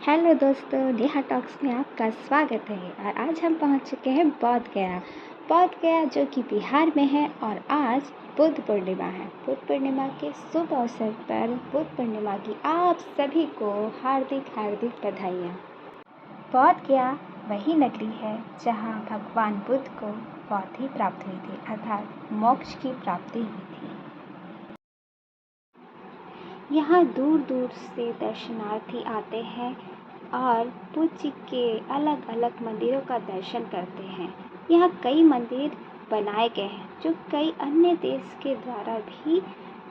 Hello दोस्तों, Neha talks में आपका स्वागत है। और आज हम पहुंच चुके हैं बोध गया जो कि बिहार में है। और आज बुद्ध पूर्णिमा है। बुद्ध पूर्णिमा के शुभ अवसर पर बुद्ध पूर्णिमा की आप सभी को हार्दिक हार्दिक बधाइयाँ। बोध गया वही नगरी है जहाँ भगवान बुद्ध को बोधि प्राप्त हुई थी, अर्थात मोक्ष की प्राप्ति हुई थी। यहाँ दूर दूर से दर्शनार्थी आते हैं और बुद्ध जी के अलग अलग मंदिरों का दर्शन करते हैं। यहाँ कई मंदिर बनाए गए हैं जो कई अन्य देश के द्वारा भी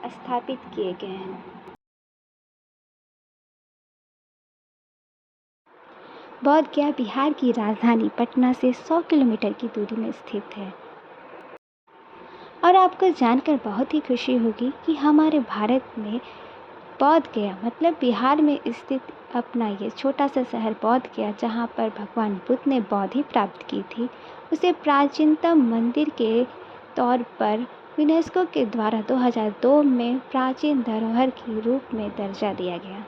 स्थापित किए गए हैं। बोध गया बिहार की राजधानी पटना से 100 किलोमीटर की दूरी में स्थित है। और आपको जानकर बहुत ही खुशी होगी कि हमारे भारत में बोध गया मतलब बिहार में स्थित अपना ये छोटा सा शहर बोध गया, जहाँ पर भगवान बुद्ध ने बोधि प्राप्त की थी, उसे प्राचीनतम मंदिर के तौर पर यूनेस्को के द्वारा 2002 में प्राचीन धरोहर के रूप में दर्जा दिया गया।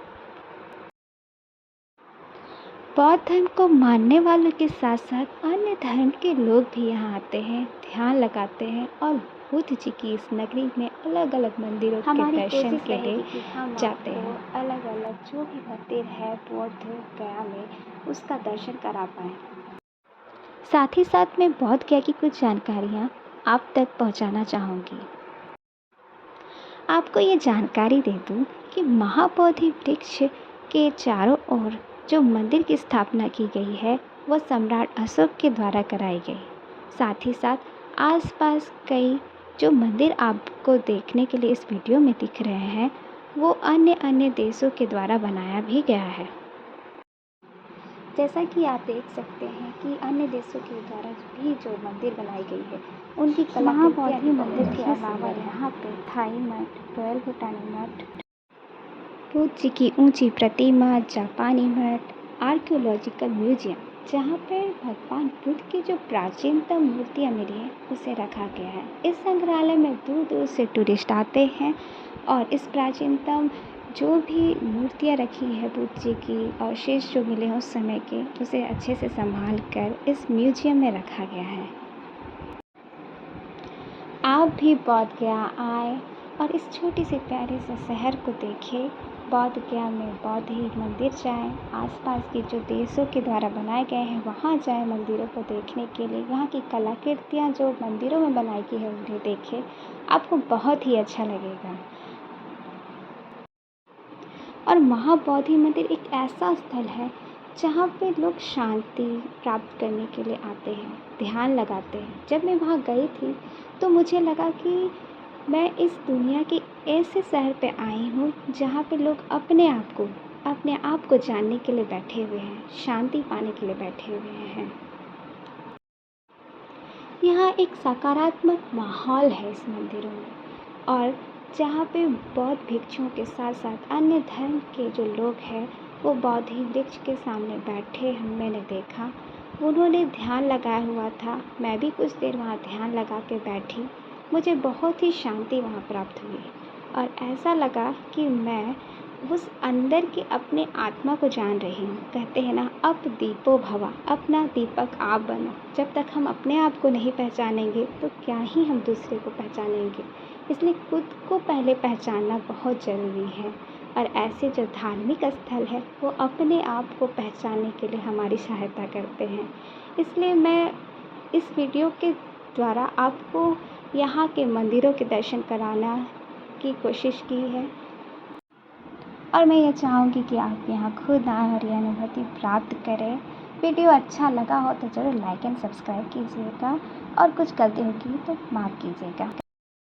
बौद्ध धर्म को मानने वालों के साथ साथ अन्य धर्म के लोग भी यहाँ आते हैं, ध्यान लगाते हैं और बुद्ध जी की इस नगरी में अलग अलग मंदिरों के दर्शन के लिए जाते हैं। अलग अलग जो भी मंदिर है बोध गया में, उसका दर्शन करा पाए। साथ ही साथ मैं बोध गया की कुछ जानकारियाँ आप तक पहुँचाना चाहूँगी। आपको ये जानकारी दे दूँ कि महाबोधि वृक्ष के चारों ओर जो मंदिर की स्थापना की गई है वह सम्राट अशोक के द्वारा कराई गई। साथ ही साथ आसपास कई जो मंदिर आपको देखने के लिए इस वीडियो में दिख रहे हैं वो अन्य देशों के द्वारा बनाया भी गया है। जैसा कि आप देख सकते हैं कि अन्य देशों के द्वारा भी जो मंदिर बनाई गई है उनकी कलाकृतियाँ मंदिर के अलावा यहाँ पे थाई मठ, रॉयल भूटानी मठ, बुद्ध जी की ऊंची प्रतिमा, जापानी मठ, आर्कियोलॉजिकल म्यूजियम जहाँ पर भगवान बुद्ध की जो प्राचीनतम मूर्तियाँ मिली हैं उसे रखा गया है। इस संग्रहालय में दूर दूर से टूरिस्ट आते हैं और इस प्राचीनतम जो भी मूर्तियाँ रखी है बुद्ध जी की अवशेष जो मिले हैं उस समय के, उसे अच्छे से संभाल कर इस म्यूजियम में रखा गया है। आप भी बोध गया आए और इस छोटी से प्यारे से शहर को देखें। बोध गया में बौद्ध मंदिर जाएं, आसपास के जो देशों के द्वारा बनाए गए हैं वहाँ जाएं मंदिरों को देखने के लिए। यहाँ की कलाकृतियाँ जो मंदिरों में बनाई गई है उन्हें देखें, आपको बहुत ही अच्छा लगेगा। और महाबोधि मंदिर एक ऐसा स्थल है जहाँ पे लोग शांति प्राप्त करने के लिए आते हैं, ध्यान लगाते हैं। जब मैं वहाँ गई थी तो मुझे लगा कि मैं इस दुनिया के ऐसे शहर पे आई हूँ जहाँ पे लोग अपने आप को जानने के लिए बैठे हुए हैं, शांति पाने के लिए बैठे हुए हैं। यहाँ एक सकारात्मक माहौल है इस मंदिरों में, और जहाँ पे बौद्ध भिक्षुओं के साथ साथ अन्य धर्म के जो लोग हैं वो बोधि वृक्ष के सामने बैठे मैंने देखा। उन्होंने ध्यान लगाया हुआ था, मैं भी कुछ देर वहाँ ध्यान लगा के बैठी। मुझे बहुत ही शांति वहाँ प्राप्त हुई और ऐसा लगा कि मैं उस अंदर की अपने आत्मा को जान रही हूँ। कहते हैं ना, अप दीपो भवा, अपना दीपक आप बनो। जब तक हम अपने आप को नहीं पहचानेंगे तो क्या ही हम दूसरे को पहचानेंगे। इसलिए खुद को पहले पहचानना बहुत ज़रूरी है। और ऐसे जो धार्मिक स्थल है वो अपने आप को पहचानने के लिए हमारी सहायता करते हैं। इसलिए मैं इस वीडियो के द्वारा आपको यहाँ के मंदिरों के दर्शन कराना की कोशिश की है। और मैं ये चाहूँगी कि आप यहाँ खुद आएँ और ये अनुभूति प्राप्त करें। वीडियो अच्छा लगा हो तो ज़रूर लाइक एंड सब्सक्राइब कीजिएगा और कुछ गलती होगी तो माफ़ कीजिएगा।